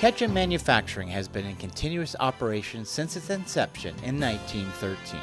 Ketchum Manufacturing has been in continuous operation since its inception in 1913.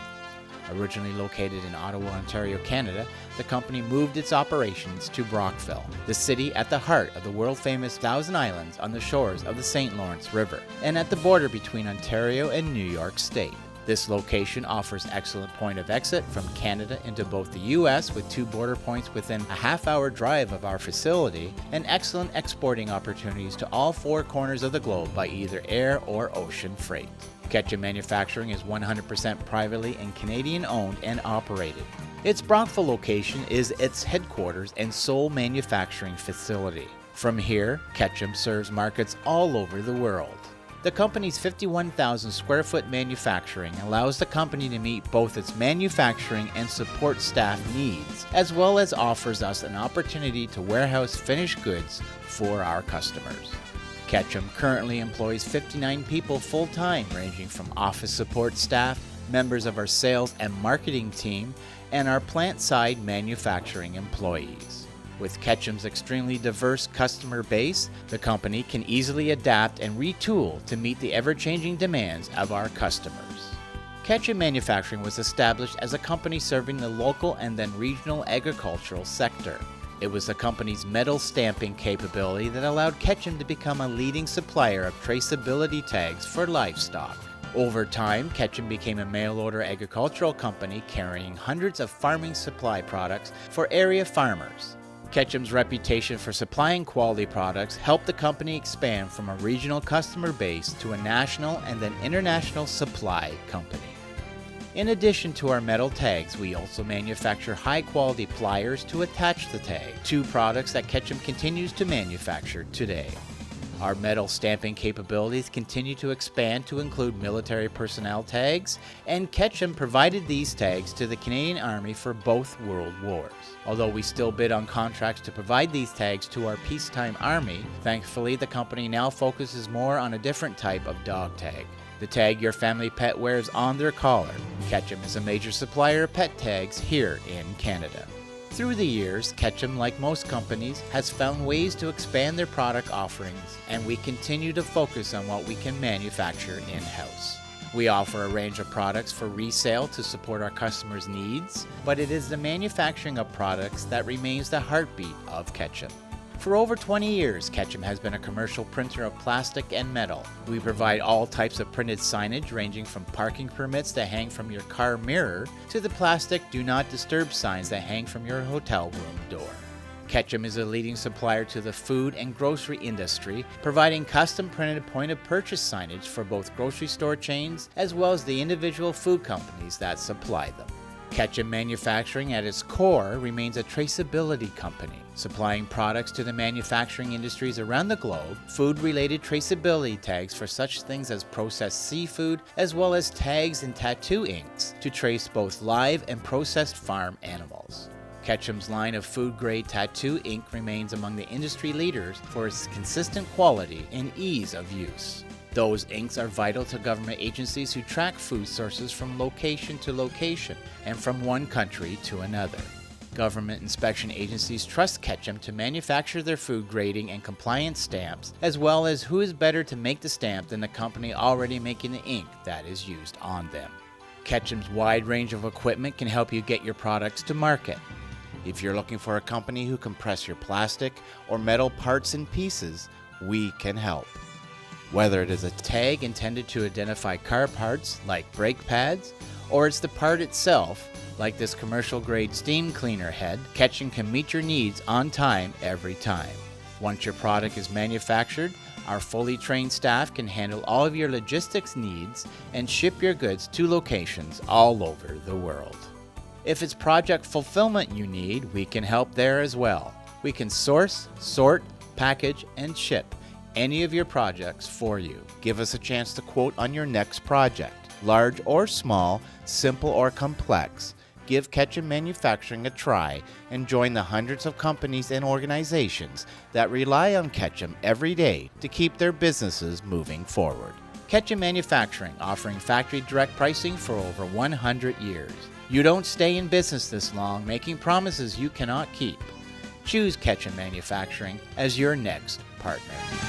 Originally located in Ottawa, Ontario, Canada, the company moved its operations to Brockville, the city at the heart of the world-famous Thousand Islands on the shores of the St. Lawrence River, and at the border between Ontario and New York State. This location offers excellent point of exit from Canada into both the U.S. with 2 border points within a half-hour drive of our facility, and excellent exporting opportunities to all 4 corners of the globe by either air or ocean freight. Ketchum Manufacturing is 100% privately and Canadian-owned and operated. Its Brockville location is its headquarters and sole manufacturing facility. From here, Ketchum serves markets all over the world. The company's 51,000 square foot manufacturing allows the company to meet both its manufacturing and support staff needs, as well as offers us an opportunity to warehouse finished goods for our customers. Ketchum currently employs 59 people full-time, ranging from office support staff, members of our sales and marketing team, and our plant-side manufacturing employees. With Ketchum's extremely diverse customer base, the company can easily adapt and retool to meet the ever-changing demands of our customers. Ketchum Manufacturing was established as a company serving the local and then regional agricultural sector. It was the company's metal stamping capability that allowed Ketchum to become a leading supplier of traceability tags for livestock. Over time, Ketchum became a mail-order agricultural company carrying hundreds of farming supply products for area farmers. Ketchum's reputation for supplying quality products helped the company expand from a regional customer base to a national and then international supply company. In addition to our metal tags, we also manufacture high-quality pliers to attach the tag, 2 products that Ketchum continues to manufacture today. Our metal stamping capabilities continue to expand to include military personnel tags, and Ketchum provided these tags to the Canadian Army for both World Wars. Although we still bid on contracts to provide these tags to our peacetime Army, thankfully the company now focuses more on a different type of dog tag, the tag your family pet wears on their collar. Ketchum is a major supplier of pet tags here in Canada. Through the years, Ketchum, like most companies, has found ways to expand their product offerings, and we continue to focus on what we can manufacture in-house. We offer a range of products for resale to support our customers' needs, but it is the manufacturing of products that remains the heartbeat of Ketchum. For over 20 years, Ketchum has been a commercial printer of plastic and metal. We provide all types of printed signage ranging from parking permits that hang from your car mirror to the plastic Do Not Disturb signs that hang from your hotel room door. Ketchum is a leading supplier to the food and grocery industry, providing custom printed point-of-purchase signage for both grocery store chains as well as the individual food companies that supply them. Ketchum Manufacturing at its core remains a traceability company, supplying products to the manufacturing industries around the globe, food-related traceability tags for such things as processed seafood, as well as tags and tattoo inks to trace both live and processed farm animals. Ketchum's line of food-grade tattoo ink remains among the industry leaders for its consistent quality and ease of use. Those inks are vital to government agencies who track food sources from location to location and from one country to another. Government inspection agencies trust Ketchum to manufacture their food grading and compliance stamps, as well as who is better to make the stamp than the company already making the ink that is used on them. Ketchum's wide range of equipment can help you get your products to market. If you're looking for a company who can press your plastic or metal parts and pieces, we can help. Whether it is a tag intended to identify car parts, like brake pads, or it's the part itself, like this commercial-grade steam cleaner head, Ketchum can meet your needs on time every time. Once your product is manufactured, our fully trained staff can handle all of your logistics needs and ship your goods to locations all over the world. If it's project fulfillment you need, we can help there as well. We can source, sort, package, and ship any of your projects for you. Give us a chance to quote on your next project. Large or small, simple or complex, give Ketchum Manufacturing a try and join the hundreds of companies and organizations that rely on Ketchum every day to keep their businesses moving forward. Ketchum Manufacturing, offering factory direct pricing for over 100 years. You don't stay in business this long making promises you cannot keep. Choose Ketchum Manufacturing as your next partner.